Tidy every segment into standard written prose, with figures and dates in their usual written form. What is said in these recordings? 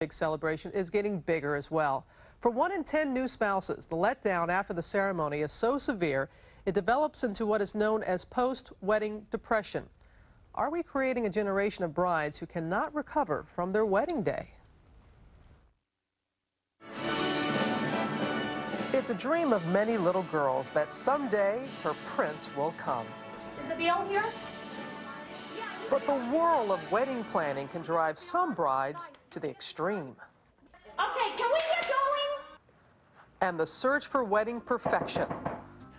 Big celebration is getting bigger as well. For 1 in 10 new spouses, the letdown after the ceremony is so severe, it develops into what is known as post-wedding depression. Are we creating a generation of brides who cannot recover from their wedding day? It's a dream of many little girls that someday her prince will come. Is the bill here? But the whirl of wedding planning can drive some brides to the extreme. Okay, can we get going? And the search for wedding perfection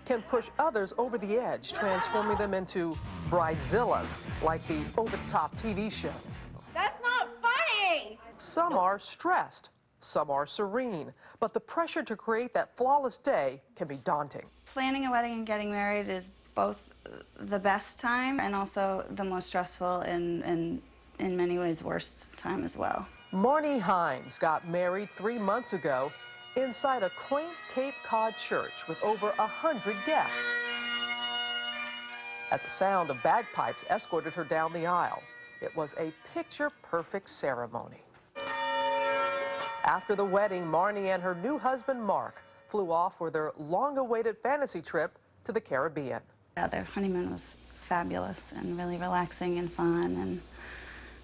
can push others over the edge, transforming them into bridezillas, like the over-the-top TV show. That's not funny! Some are stressed, some are serene, but the pressure to create that flawless day can be daunting. Planning a wedding and getting married is both the best time and also the most stressful and in many ways worst time as well. Marnie Hines got married 3 months ago inside a quaint Cape Cod church with over 100 guests. As the sound of bagpipes escorted her down the aisle, it was a picture-perfect ceremony. After the wedding, Marnie and her new husband, Mark, flew off for their long-awaited fantasy trip to the Caribbean. Yeah, their honeymoon was fabulous and really relaxing and fun and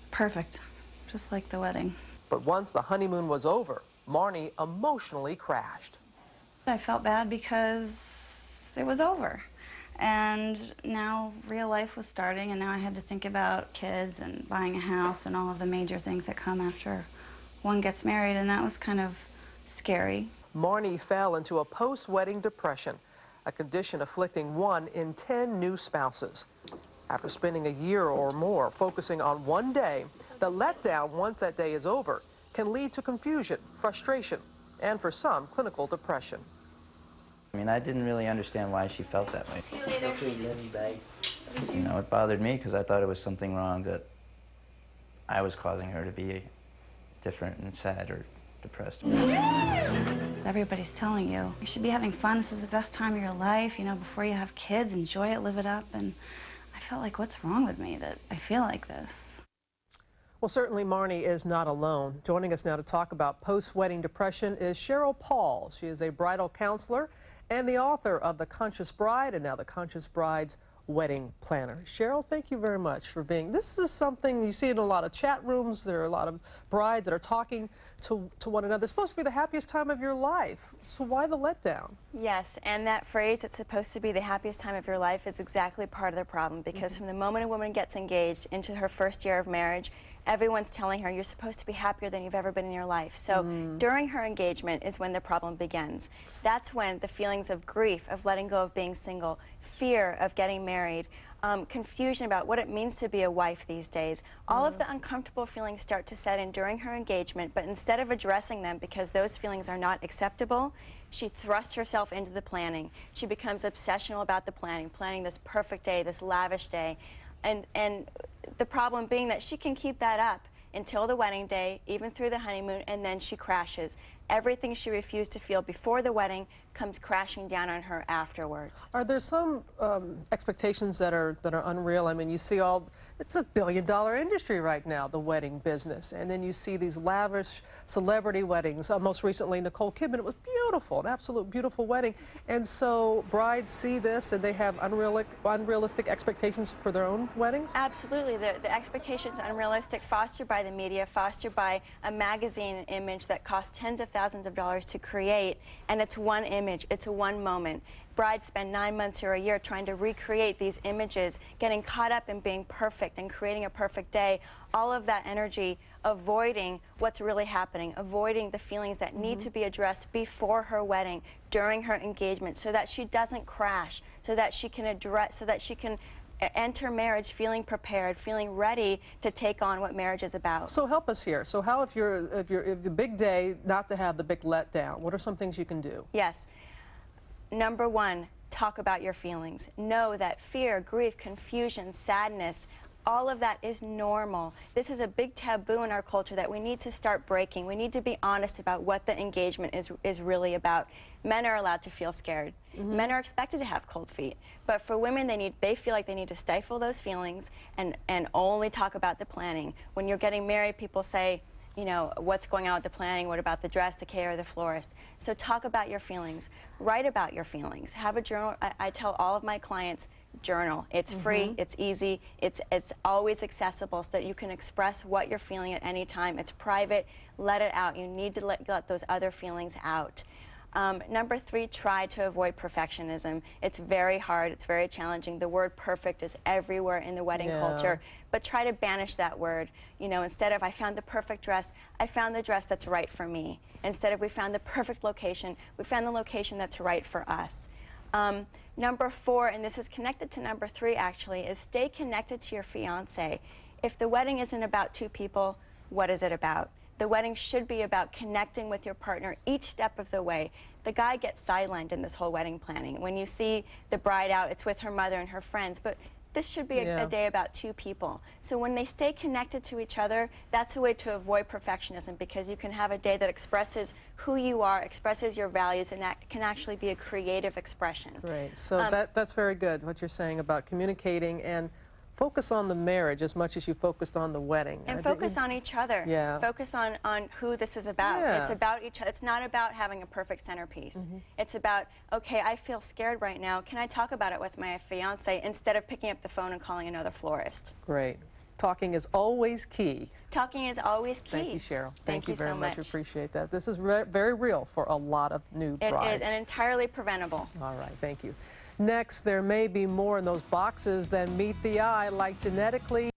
perfect, just like the wedding. But once the honeymoon was over, Marnie emotionally crashed. I felt bad because it was over. And now real life was starting, and now I had to think about kids and buying a house and all of the major things that come after one gets married, and that was kind of scary. Marnie fell into a post-wedding depression, a condition afflicting 1 in 10 new spouses. After spending a year or more focusing on one day, the letdown once that day is over can lead to confusion, frustration, and for some, clinical depression. I mean, I didn't really understand why she felt that way. See you later. You know, it bothered me because I thought it was something wrong, that I was causing her to be different and sad or depressed. Everybody's telling you, you should be having fun, this is the best time of your life, you know, before you have kids, enjoy it, live it up, and I felt like, what's wrong with me that I feel like this? Well, certainly Marnie is not alone. Joining us now to talk about post-wedding depression is Sheryl Paul. She is a bridal counselor and the author of The Conscious Bride and now The Conscious Bride's Wedding Planner. Sheryl, thank you very much for being. This is something you see in a lot of chat rooms. There are a lot of brides that are talking to one another. It's supposed to be the happiest time of your life. So why the letdown? Yes, and that phrase, it's supposed to be the happiest time of your life, is exactly part of the problem, because from the moment a woman gets engaged into her first year of marriage, everyone's telling her you're supposed to be happier than you've ever been in your life. So during her engagement is when the problem begins. That's when the feelings of grief, of letting go of being single, fear of getting married, confusion about what it means to be a wife these days, all of the uncomfortable feelings start to set in during her engagement, but instead of addressing them because those feelings are not acceptable, she thrusts herself into the planning. She becomes obsessional about the planning, planning this perfect day, this lavish day. And the problem being that she can keep that up until the wedding day, even through the honeymoon, and then she crashes. Everything she refused to feel before the wedding comes crashing down on her afterwards. Are there some expectations that are unreal? I mean, you see it's a billion-dollar industry right now, the wedding business. And then you see these lavish celebrity weddings. Most recently, Nicole Kidman, it was beautiful, an absolute beautiful wedding. And so brides see this and they have unrealistic expectations for their own weddings? Absolutely. The expectations are unrealistic, fostered by the media, fostered by a magazine image that costs tens of thousands of dollars to create, and it's one image, it's a one moment. Brides spend 9 months or a year trying to recreate these images, getting caught up in being perfect and creating a perfect day. All of that energy avoiding what's really happening, avoiding the feelings that need to be addressed before her wedding, during her engagement, so that she doesn't crash, so that she can enter marriage feeling prepared, feeling ready to take on what marriage is about. So help us here. So how, if the big day, not to have the big letdown, what are some things you can do? Yes. Number one, talk about your feelings. Know that fear, grief, confusion, sadness, all of that is normal. This is a big taboo in our culture that we need to start breaking. We need to be honest about what the engagement is really about. Men are allowed to feel scared. Men are expected to have cold feet. But for women, they feel like they need to stifle those feelings and only talk about the planning. When you're getting married, people say, you know, what's going on with the planning, what about the dress, the care, the florist. So talk about your feelings, write about your feelings, have a journal. I tell all of my clients, journal. It's free, it's easy, it's always accessible so that you can express what you're feeling at any time. It's private, let it out. You need to let those other feelings out. Number 3, try to avoid perfectionism. It's very hard, it's very challenging. The word perfect is everywhere in the wedding culture, but try to banish that word. You know, instead of I found the perfect dress, I found the dress that's right for me. Instead of we found the perfect location, we found the location that's right for us. Number 4, and this is connected to number 3 actually, is stay connected to your fiancé. If the wedding isn't about 2 people, what is it about? The wedding should be about connecting with your partner each step of the way. The guy gets sidelined in this whole wedding planning. When you see the bride out, it's with her mother and her friends, but this should be a day about 2 people. So when they stay connected to each other, that's a way to avoid perfectionism, because you can have a day that expresses who you are, expresses your values, and that can actually be a creative expression. Great. So that's very good, what you're saying about communicating and focus on the marriage as much as you focused on the wedding. And focus on each other. Yeah. Focus on who this is about. Yeah. It's about each other. It's not about having a perfect centerpiece. It's about, okay, I feel scared right now. Can I talk about it with my fiance instead of picking up the phone and calling another florist? Great. Talking is always key. Talking is always key. Thank you, Sheryl. Thank you very so much. much. Appreciate that. This is very real for a lot of new brides. It is, and entirely preventable. All right, thank you. Next, there may be more in those boxes than meet the eye, like genetically